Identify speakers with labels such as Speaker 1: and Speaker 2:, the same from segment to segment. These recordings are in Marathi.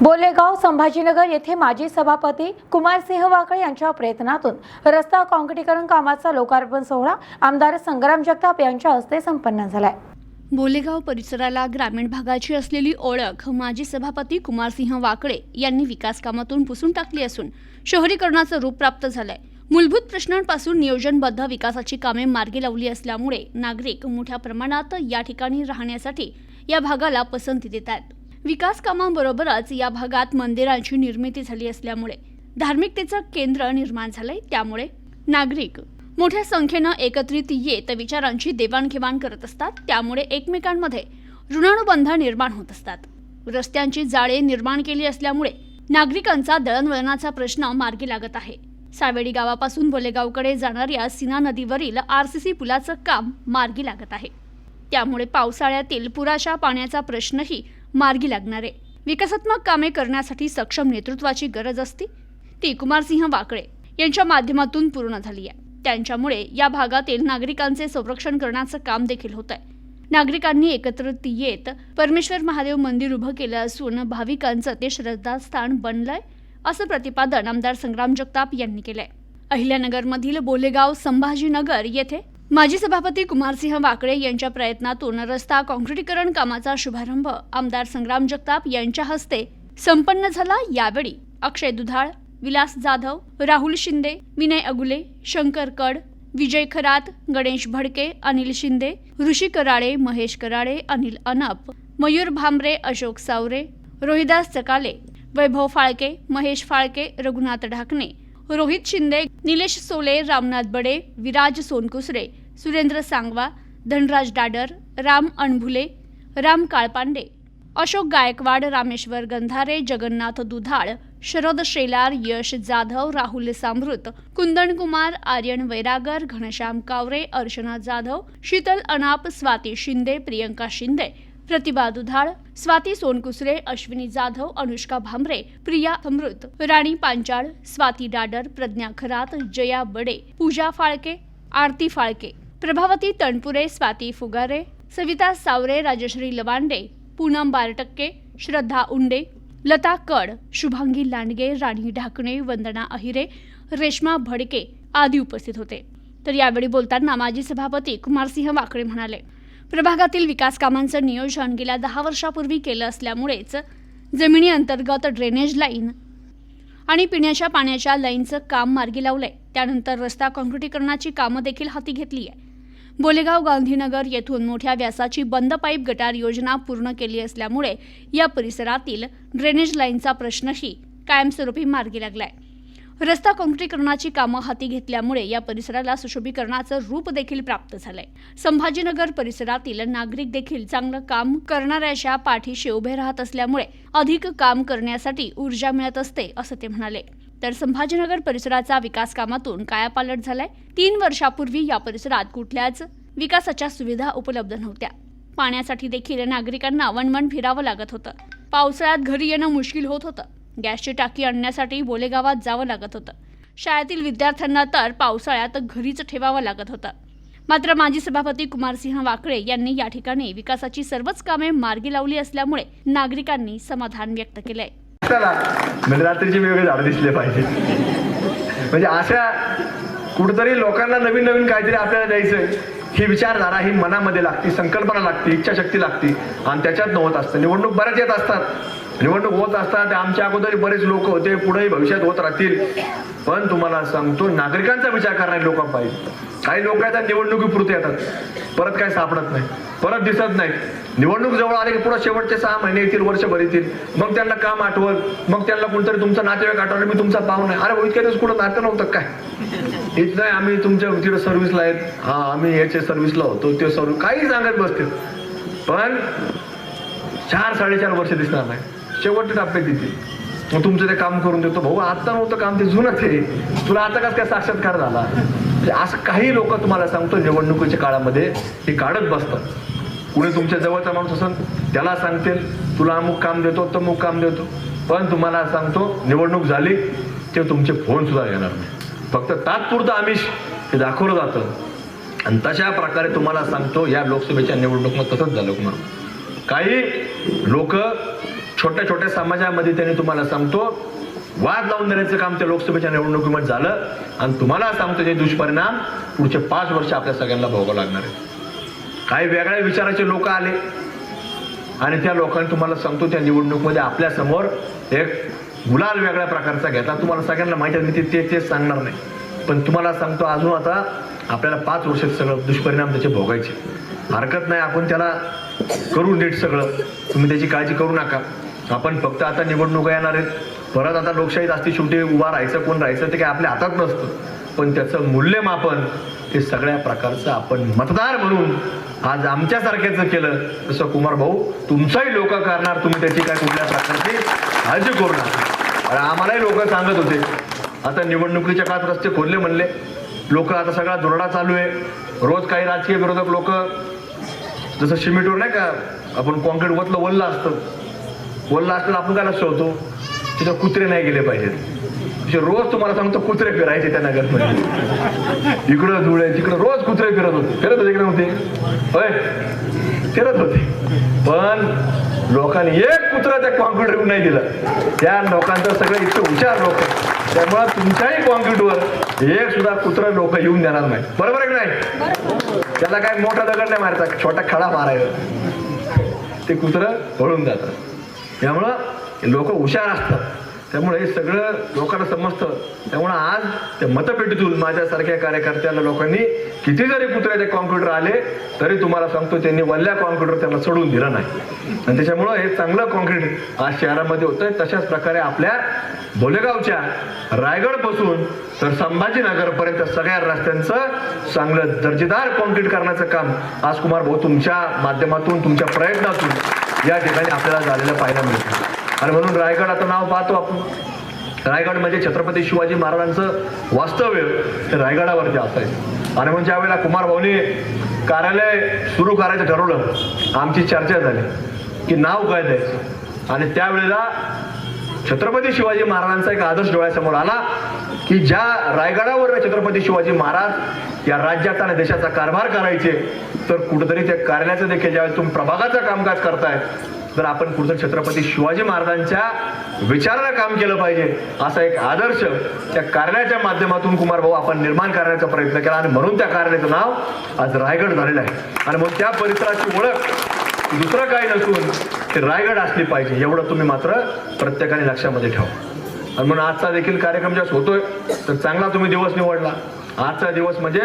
Speaker 1: बोलेगाव संभाजीनगर येथे माजी सभापती कुमारसिंह वाकळे यांच्या प्रयत्नातून रस्ता काँक्रिटीकरण कामाचा लोकार्पण सोहळा आमदार संग्राम जगताप यांच्या हस्ते संपन्न झालाय।
Speaker 2: बोलेगाव परिसराला ग्रामीण भागाची असलेली ओळख माजी सभापती कुमारसिंह वाकळे यांनी विकास कामातून पुसून टाकली असून शहरीकरणाचं रूप प्राप्त झालंय। मूलभूत प्रश्नांपासून नियोजनबद्ध विकासाची कामे मार्गी लावली असल्यामुळे नागरिक मोठ्या प्रमाणात या ठिकाणी राहण्यासाठी या भागाला पसंती देत आहेत। विकास कामांबरोबरच या भागात मंदिरांची निर्मिती झाली असल्यामुळे धार्मिकतेचं केंद्र निर्माण झालंय। त्यामुळे नागरिक मोठ्या संख्येनं एकत्रित येत विचारांची देवाणघेवाण करत असतात। त्यामुळे एकमेकांमध्ये ऋणानुबंध निर्माण होत असतात। रस्त्यांची जाळे निर्माण केली असल्यामुळे नागरिकांचा दळणवळणाचा प्रश्न मार्गी लागत आहे। सावेडी गावापासून बोलेगावकडे जाणाऱ्या सीना नदीवरील आरसीसी पुलाचं काम मार्गी लागत आहे। त्यामुळे पावसाळ्यातील पुराच्या पाण्याचा प्रश्नही मार्गी लागणार आहे। विकासात्मक कामे करण्यासाठी सक्षम नेतृत्वाची गरज असते, ती कुमारसिंह वाकळे यांच्या माध्यमातून पूर्ण झाली आहे। त्यांच्यामुळे या भागातील नागरिकांचे संरक्षण करण्याचं काम देखील होत आहे। नागरिकांनी एकत्रित येत परमेश्वर महादेव मंदिर उभं केलं असून भाविकांचं ते श्रद्धास्थान बनलंय, असं प्रतिपादन आमदार संग्राम जगताप यांनी केलंय। अहिल्यानगरमधील बोलेगाव संभाजीनगर येथे माजी सभापती कुमारसिंह वाकळे यांच्या प्रयत्नातून रस्ता काँक्रिटीकरण कामाचा शुभारंभ आमदार संग्राम जगताप यांच्या हस्ते संपन्न झाला। यावेळी अक्षय दुधाळ, विलास जाधव, राहुल शिंदे, विनय अगुले, शंकर कड, विजय खरात, गणेश भडके, अनिल शिंदे, ऋषी कराळे, महेश कराळे, अनिल अनप, मयूर भांबरे, अशोक सावरे, रोहिदास चकाले, वैभव फाळके, महेश फाळके, रघुनाथ ढाकणे, रोहित शिंदे, निलेश सोले, रामनाथ बडे, विराज सोनकुसरे, सुरेंद्र सांगवा, धनराज डाडर, राम अणभुले, राम काळपांडे, अशोक गायकवाड, रामेश्वर गंधारे, जगन्नाथ दुधाळ, शरद शेलार, यश जाधव, राहुल सामृत, कुंदन कुमार, आर्यन वैरागर, घनश्याम कावरे, अर्चना जाधव, शीतल अनाप, स्वाती शिंदे, प्रियंका शिंदे, प्रतिभा दुधाळ, स्वाती सोनकुसरे, अश्विनी जाधव, अनुष्का भांबरे, प्रिया अमृत, राणी पांचाळ, स्वाती डाडर, प्रज्ञा खरात, जया बडे, पूजा फाळके, आरती फाळके, प्रभावती तणपुरे, स्वाती फुगारे, सविता सावरे, राजश्री लवांडे, पूनम बारटक्के, श्रद्धा उंडे, लता कड, शुभांगी लांडगे, राणी ढाकणे, वंदना अहिरे, रेश्मा भडके आदी उपस्थित होते। तर यावेळी बोलताना माजी सभापती कुमारसिंह वाकळे म्हणाले, प्रभागातील विकास कामांचं नियोजन गेल्या 10 वर्षापूर्वी केलं असल्यामुळेच जमिनी अंतर्गत ड्रेनेज लाईन आणि पिण्याच्या पाण्याच्या लाईनचं काम मार्गी लावलंय। त्यानंतर रस्ता काँक्रिटीकरणाची कामं देखील हाती घेतली आहे। बोलेगाव गांधीनगर येथून मोठ्या व्यासाची बंद पाईप गटार योजना पूर्ण केली असल्यामुळे या परिसरातील ड्रेनेज लाईनचा प्रश्नही कायमस्वरूपी मार्गी लागलाय। रस्ता काँक्रिटीकरणाची कामं हाती घेतल्यामुळे या परिसराला सुशोभीकरणाचं रूप देखील प्राप्त झालंय। संभाजीनगर परिसरातील नागरिक देखील चांगलं काम करणाऱ्याच्या पाठीशी उभे राहत असल्यामुळे अधिक काम करण्यासाठी ऊर्जा मिळत असते, असं ते म्हणाले। तर संभाजीनगर परिसराचा विकास कामातून कायापालट झालाय। 3 वर्षापूर्वी या परिसरात कुठल्याच विकासाच्या सुविधा उपलब्ध नव्हत्या। पाण्यासाठी देखील नागरिकांना वणवण फिरावं लागत होतं। पावसाळ्यात घरी येणं मुश्किल होत होतं। गॅसची टाकी आणण्यासाठी बोलेगावात जावं लागत होतं। शाळेतील विद्यार्थ्यांना तर पावसाळ्यात घरीच ठेवावं लागत होतं। मात्र माजी सभापती कुमारसिंह वाकळे यांनी या ठिकाणी विकासाची सर्वच कामे मार्गी लावली असल्यामुळे नागरिकांनी समाधान व्यक्त केलंय।
Speaker 3: म्हणजे रात्रीचे वेगवेगळे झाड दिसले पाहिजे, म्हणजे अशा कुठेतरी लोकांना नवीन नवीन काहीतरी आपल्याला द्यायचं, ही विचारधारा ही मनामध्ये लागते, संकल्पना लागते, इच्छाशक्ती लागते आणि त्याच्यात होत असतं। निवडणूक बऱ्याच येत असतात, निवडणूक होत असतात, आमच्या अगोदर बरेच लोक होते, पुढेही भविष्यात होत राहतील। पण तुम्हाला सांगतो, नागरिकांचा विचार करणारे लोक पाहिजे। काही लोक येतात निवडणुकीपुरते येतात, परत काय सापडत नाही, परत दिसत नाही। निवडणूक जवळ आले की पुढे शेवटचे 6 महिने येतील, वर्षभर येतील, मग त्यांना काम आठवल, मग त्यांना कोणतरी तुमचा नातेवाईक आठवलं, मी तुमचा पाहुणा आहे, अरे इतक्या दिवस कुठं नातं नव्हतं काय, हेच नाही आम्ही तुमच्या तिकडे सर्व्हिसला आहेत, हा आम्ही याच्या सर्व्हिसला होतो, ते सर्व्हिस काही सांगत बसतील, पण 4-4.5 वर्ष दिसणार नाही, शेवटच्या टप्प्यात येतील। मग तुमचं ते काम करून देतो, भाऊ आता नव्हतं काम, ते जुनच आहे, तुला आता कसं काय साक्षात्कार झाला। असं काही लोक तुम्हाला सांगतो निवडणुकीच्या काळामध्ये हे काढत बसतात। कुणी तुमच्या जवळचा माणूस असेल त्याला सांगतील तुला अमुक काम देतो, तमुक काम देतो, पण तुम्हाला सांगतो निवडणूक झाली ते तुमचे फोन सुद्धा येणार नाही, फक्त तात्पुरतं आमिष हे दाखवलं जातं। आणि तशा प्रकारे तुम्हाला सांगतो या लोकसभेच्या निवडणुकीत तसंच झालं। काही लोक छोट्या छोट्या समाजामध्ये त्यांनी तुम्हाला सांगतो वाद लावून देण्याचं काम त्या लोकसभेच्या निवडणुकीमध्ये झालं आणि तुम्हाला सांगतो जे दुष्परिणाम पुढचे 5 वर्ष आपल्या सगळ्यांना भोगावं लागणार आहे. काही वेगळ्या विचाराचे लोक आले आणि त्या लोकांनी तुम्हाला सांगतो त्या निवडणुकीमध्ये आपल्या समोर एक गुलाल वेगळ्या प्रकारचा घेतला. तुम्हाला सगळ्यांना माहिती आहे, मी तेच सांगणार नाही, पण तुम्हाला सांगतो अजून आता आपल्याला 5 वर्षात सगळं दुष्परिणाम त्याचे भोगायचे. हरकत नाही, आपण त्याला करू नीट सगळं, तुम्ही त्याची काळजी करू नका. आपण फक्त आता निवडणुका येणार आहेत, परत आता लोकशाहीत असती शेवटी उभा राहायचं कोण राहायचं ते काय आपल्या हातात नसतं, पण त्याचं मूल्यमापन हे सगळ्या प्रकारचं आपण मतदार म्हणून आज आमच्यासारख्याचं केलं तसं कुमार भाऊ तुमचाही लोक करणार. तुम्ही त्याची काय कुठल्या प्रकारची काळजी करू नका. आम्हालाही लोक सांगत होते आता निवडणुकीच्या काळात रस्ते खोलले म्हणले लोक, आता सगळा दुरडा चालू आहे. रोज काही राजकीय विरोधक लोक जसं सिमेंटवर नाही का आपण कॉन्क्रीट वल्लं असतं आपण काय शोधतो तिथं कुत्रे नाही गेले पाहिजेत. रोज तुम्हाला सांगतो कुत्रे फिरायचे त्या नगरमध्ये, इकडं धुळे तिकडं रोज कुत्रे फिरत होते इकडे होते होय फिरत होते, पण लोकांनी एक कुत्रा त्या कॉन्क्रीटवर नाही दिलं. त्या लोकांचं सगळं इतकं हुशार लोक, त्यामुळे तुमच्याही कॉन्क्रीटवर एक सुद्धा कुत्रं लोक येऊन देणार नाही. बरोबर आहे की नाही? त्याला काय मोठा दगड नाही मारायचा, छोटा खडा मारायचा, ते कुत्रं पळून जातात. त्यामुळं लोक हुशार असतात, त्यामुळे हे सगळं लोकांना समजतं. त्यामुळं आज त्या मतपेटीतून माझ्यासारख्या कार्यकर्त्याला लोकांनी किती जरी कुत्र्याचे कॉम्प्युटर आले तरी तुम्हाला सांगतो त्यांनी वल्ल्या कॉन्क्रीटवर त्यांना सोडून दिलं नाही, आणि त्याच्यामुळं हे चांगलं कॉन्क्रीट आज शहरामध्ये होतंय. तशाच प्रकारे आपल्या बोलेगावच्या रायगडपासून तर संभाजीनगरपर्यंत सगळ्या रस्त्यांचं चांगलं दर्जेदार कॉन्क्रीट करण्याचं काम आज कुमार भाऊ तुमच्या माध्यमातून तुमच्या प्रयत्नातून या ठिकाणी आपल्याला झालेलं पाहायला मिळतं. आणि म्हणून रायगड आता नाव पाहतो आपण, रायगड म्हणजे छत्रपती शिवाजी महाराजांचं वास्तव्य हे रायगडावरती असायचं. आणि म्हणून ज्या वेळेला कुमार भाऊनी कार्यालय सुरू करायचं ठरवलं, आमची चर्चा झाली की नाव काय द्यायचं, आणि त्यावेळेला छत्रपती शिवाजी महाराजांचा एक आदर्श डोळ्यासमोर आला की ज्या रायगडावर छत्रपती शिवाजी महाराज या राज्याचा आणि देशाचा कारभार करायचे, तर कुठेतरी त्या कार्यालयाचं देखील ज्यावेळेस तुम्ही प्रभागाचं कामकाज करताय तर आपण कुठं छत्रपती शिवाजी महाराजांच्या विचारानं काम केलं पाहिजे असा एक आदर्श त्या कार्यालयाच्या माध्यमातून कुमार भाऊ आपण निर्माण करण्याचा प्रयत्न केला, आणि म्हणून त्या कार्यालयाचं नाव आज रायगड झालेलं आहे. आणि म्हणून त्या परिसराची ओळख दुसरं काही नसून ते रायगड असली पाहिजे, एवढं तुम्ही मात्र प्रत्येकाने लक्षामध्ये ठेवा. आणि म्हणून आजचा देखील कार्यक्रम ज्यावेळेस होतोय तर चांगला तुम्ही दिवस निवडला. आजचा दिवस म्हणजे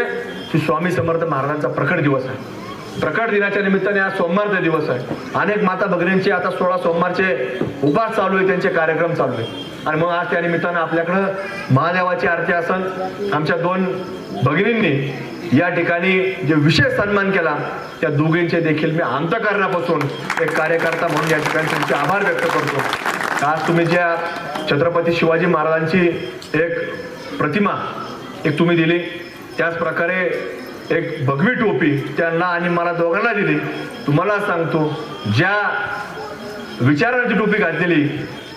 Speaker 3: श्री स्वामी समर्थ महाराजांचा प्रकट दिवस आहे. प्रकट दिनाच्या निमित्ताने आज सोमवारचा दिवस आहे. अनेक माता भगिनींचे आता 16 सोमवारचे उपास चालू आहे, त्यांचे कार्यक्रम चालू आहे. आणि मग आज त्या निमित्तानं आपल्याकडं महादेवाची आरती असन, आमच्या 2 भगिनींनी या ठिकाणी जे विशेष सन्मान केला त्या दोघींचे देखील मी अंतःकरणापासून एक कार्यकर्ता म्हणून या ठिकाणी तुमचे आभार व्यक्त करतो. आज तुम्ही ज्या छत्रपती शिवाजी महाराजांची एक प्रतिमा एक तुम्ही दिली, त्याच प्रकारे एक भगवी टोपी त्यांना आणि मला दोघांना दिली. तुम्हाला सांगतो ज्या विचारांची टोपी घातलेली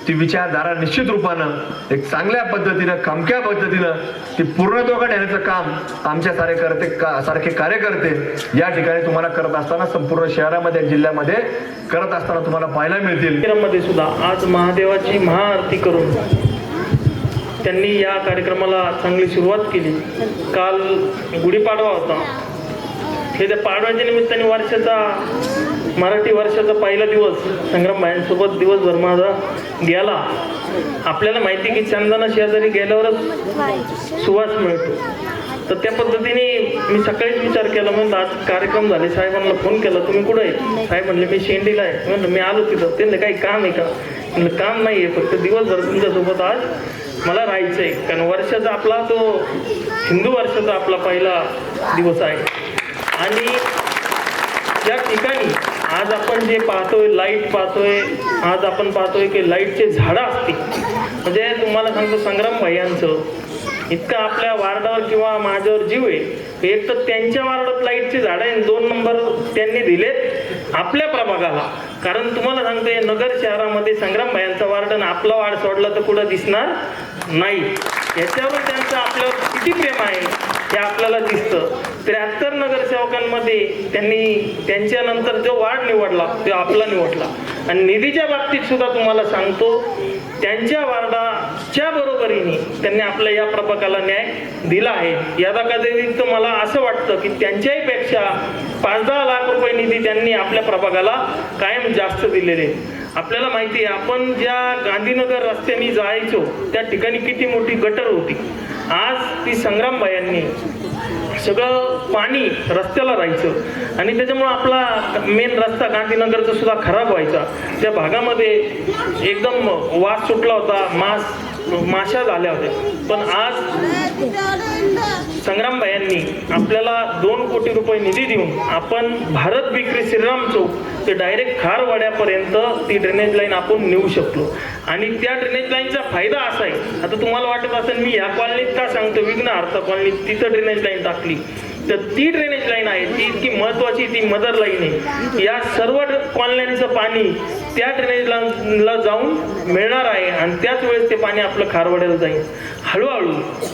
Speaker 3: ती विचारधारा निश्चित रूपानं एक चांगल्या पद्धतीनं खमक्या पद्धतीनं ती पूर्णत्वाकडे येण्याचं काम आमच्या सारखे कार्यकर्ते या ठिकाणी तुम्हाला करत असताना संपूर्ण शहरामध्ये जिल्ह्यामध्ये करत असताना तुम्हाला पाहायला मिळतील.
Speaker 4: मध्ये सुद्धा आज महादेवाची महाआरती करून त्यांनी या कार्यक्रमाला चांगली सुरुवात केली. काल गुढीपाडवा होता, हे त्या पाडव्याच्या निमित्ताने मराठी वर्षाचा पहिला दिवस संग्रामभाईंसोबत दिवसभर माझा गेला. आपल्याला माहिती की चंदना शेजारी गेल्यावरच सुवास मिळतो, तर त्या पद्धतीने मी सकाळीच विचार केला. म्हणून आज कार्यक्रम झाले, साहेबांना फोन केला, तुम्ही कुठे आहे? साहेब म्हणले मी शेंडीला आहे. म्हणलं मी आलो तिथं. त्यांना काही काम आहे का? म्हणलं काम नाही आहे, फक्त दिवसभर तुमच्यासोबत आज मला राहायचं आहे, कारण वर्षाचा आपला तो हिंदू वर्षाचा आपला पहिला दिवस आहे. आणि या ठिकाणी आज आपण जे पाहतोय लाईट पाहतोय, आज आपण पाहतोय की लाईटचे झाडं असतील. म्हणजे तुम्हाला सांगतो संग्रामभाई यांचं इतकं आपल्या वार्डावर किंवा माझ्यावर जीव आहे. एक तर त्यांच्या वार्डात लाईटचे झाडं आहे, 2 नंबर त्यांनी दिलेत आपल्या प्रभागाला. कारण तुम्हाला सांगतोय नगर शहरामध्ये संग्रामभाईंचा वार्ड आणि आपला वार्ड सोडला तर कुठं दिसणार नाही. याच्यावर त्यांचं आपल्यावर किती प्रेम आहे हे आपल्याला दिसतं. 73 नगरसेवकांमध्ये त्यांनी त्यांच्यानंतर जो वार्ड निवडला तो आपला निवडला. आणि निधीच्या बाबतीत सुद्धा तुम्हाला सांगतो, त्यांच्या वार्डाच्या बरोबरीने त्यांनी आपल्या या प्रभागाला न्याय दिला आहे. यादा मला असं वाटतं की त्यांच्याही पेक्षा 5-10 लाख रुपये निधी त्यांनी आपल्या प्रभागाला कायम जास्त दिलेले. आपल्याला माहिती आहे, आपण ज्या गांधीनगर रस्त्याने जायचो त्या ठिकाणी किती मोठी गटर होती. आज ती संग्रामबायांनी सगळं पाणी रस्त्याला राहायचं आणि त्याच्यामुळं आपला मेन रस्ता गांधीनगरचा सुद्धा खराब व्हायचा. त्या भागामध्ये एकदम वास सुटला होता, माशा झाल्या होत्या. पण आज संग्रामबायांनी आपल्याला 2 कोटी रुपये निधी देऊन आपण भारत विक्री श्रीराम चौक ते डायरेक्ट खारवाड्यापर्यंत ती ड्रेनेज लाईन आपण नेऊ शकलो. आणि त्या ड्रेनेज लाईनचा फायदा असा आहे, आता तुम्हाला वाटत असेल मी ह्या कॉलनीत का सांगतो, विघ्नहर्ता कॉलनीत तिथं ड्रेनेज लाईन टाकली, तर ती ड्रेनेज लाईन आहे ती इतकी महत्वाची, ती मदर लाईन आहे. या सर्व कॉलन्यांचं पाणी त्या ड्रेनेज लाईनला जाऊन मिळणार आहे आणि त्याच वेळेस ते पाणी आपलं खारवाड्याला जाईल. हळूहळू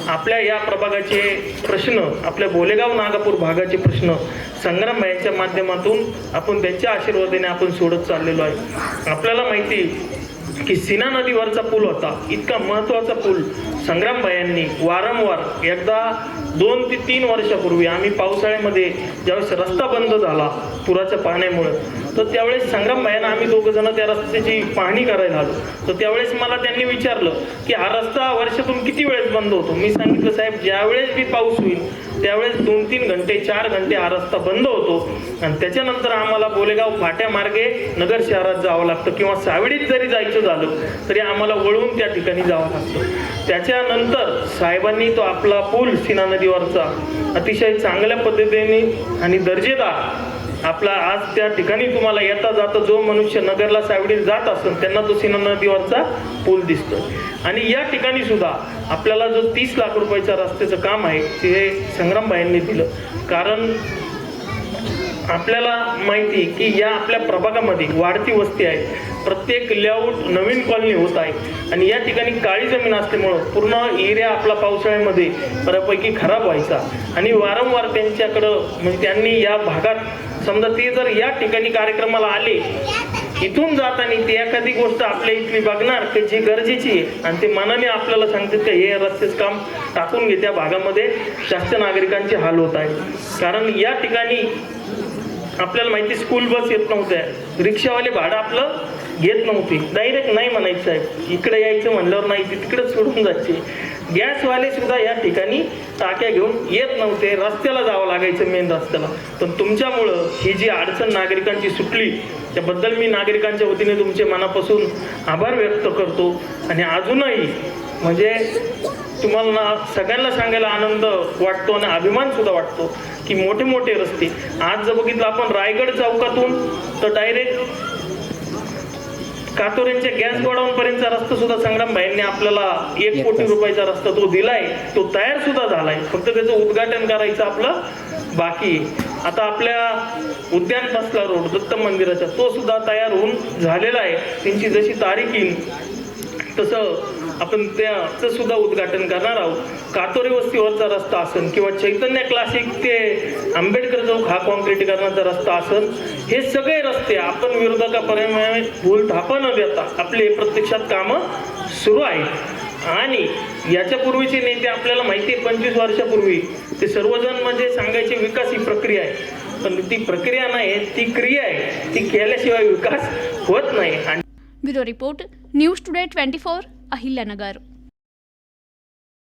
Speaker 4: आपल्या या प्रभागाचे प्रश्न, आपल्या बोलेगाव नागापूर भागाचे प्रश्न संग्रामबाईंच्या माध्यमातून आपण त्यांच्या आशीर्वादाने आपण सोडत चाललेलो आहे. आपल्याला माहिती की सीना नदीवरचा पूल होता, इतका महत्त्वाचा पूल संग्रामबायांनी वारंवार, एकदा 2 ते 3 वर्षापूर्वी आम्ही पावसाळ्यामध्ये ज्यावेळेस रस्ता बंद झाला पुराच्या पाण्यामुळे, तर त्यावेळेस संग्रामबायांना आम्ही 2 जण त्या रस्त्याची पाहणी करायला आलो. तर त्यावेळेस मला त्यांनी विचारलं की हा रस्ता वर्षातून किती वेळेस बंद होतो. मी सांगितलं साहेब, ज्यावेळेस बी पाऊस होईल त्यावेळेस 2-3 घंटे 4 घंटे हा रस्ता बंद होतो आणि त्याच्यानंतर आम्हाला बोलेगाव फाट्यामार्गे नगर शहरात जावं लागतं किंवा सावडीत जरी जायचं झालं तरी आम्हाला वळवून त्या ठिकाणी जावं लागतं. त्याच्यानंतर साहेबांनी तो आपला पूल सीना नदीवरचा अतिशय चांगल्या पद्धतीने आणि दर्जेदार आपला आज त्या ठिकाणी तुम्हाला येता जाता जो मनुष्य नगरला सावडीत जात असेल त्यांना तो सीना नदीवरचा पूल दिसतो. आणि या ठिकाणी सुद्धा आपल्याला जो 30 लाख रुपयाच्या रस्त्याचं काम आहे ते संग्रामबाईंनी दिलं. कारण आपल्याला माहिती की या आपल्या प्रभागामध्ये वाढती वस्ती आहे, प्रत्येक लेआउट नवीन कॉलनी होत आहे आणि या ठिकाणी काळी जमीन असल्यामुळं पूर्ण एरिया आपला पावसाळ्यामध्ये बऱ्यापैकी खराब व्हायचा आणि वारंवार त्यांच्याकडं म्हणजे त्यांनी या भागात समजा ते जर या ठिकाणी कार्यक्रमाला आले, इथून जाताना ते एखादी गोष्ट आपल्या इथली बघणार की जी गरजेची आहे आणि ते मनाने आपल्याला सांगतात की हे रस्त्याचं काम टाकून घे. त्या भागामध्ये जास्त नागरिकांचे हाल होत आहे. कारण या ठिकाणी आपल्याला माहिती स्कूल बस येत नव्हत्या, रिक्षावाले भाडं आपलं घेत नव्हते, डायरेक्ट नाही म्हणायचं आहे, इकडे यायचं म्हणल्यावर नाही ते तिकडे सोडून जायचे. गॅसवाले सुद्धा या ठिकाणी टाक्या घेऊन येत नव्हते, रस्त्याला जावं लागायचं मेन रस्त्याला. पण तुमच्यामुळं ही जी अडचण नागरिकांची सुटली त्याबद्दल मी नागरिकांच्या वतीने तुमचे मनापासून आभार व्यक्त करतो. आणि अजूनही म्हणजे तुम्हाला सगळ्यांना सांगायला आनंद वाटतो आणि अभिमान सुद्धा वाटतो की मोठे मोठे रस्ते आज जर बघितलं आपण रायगड चौकातून तर डायरेक्ट कातोऱ्यांच्या गॅस गोडाऊन पर्यंतचा रस्ता सुद्धा संग्रामबाईंनी आपल्याला 1 कोटी रुपयाचा रस्ता तो दिलाय, तो तयार सुद्धा झालाय, फक्त त्याचं उद्घाटन करायचं आपलं बाकी. आता आपल्या उद्यान बसला रोड दत्त मंदिराचा तो सुद्धा तयार होऊन झालेला आहे. त्यांची जशी तारीख येईल तसं आपण त्याचं सुद्धा उद्घाटन करणार आहोत. कातोरी वस्तीवरचा रस्ता असेल किंवा चैतन्य क्लासिक ते आंबेडकर चौक हा कॉन्क्रिटीकरणाचा रस्ता असेल, हे सगळे रस्ते आपण विरोधकापर्यंत भूल थापा न देता आपले प्रत्यक्षात कामं सुरू आहेत. आणि याच्यापूर्वीचे नेते आपल्याला माहिती आहे 25 वर्षापूर्वी ते सर्वजण म्हणजे सांगायचे विकास ही प्रक्रिया आहे, पण ती प्रक्रिया नाही, ती क्रिया आहे, ती केल्याशिवाय विकास होत नाही.
Speaker 2: Bureau report news today 24 Ahilyanagar.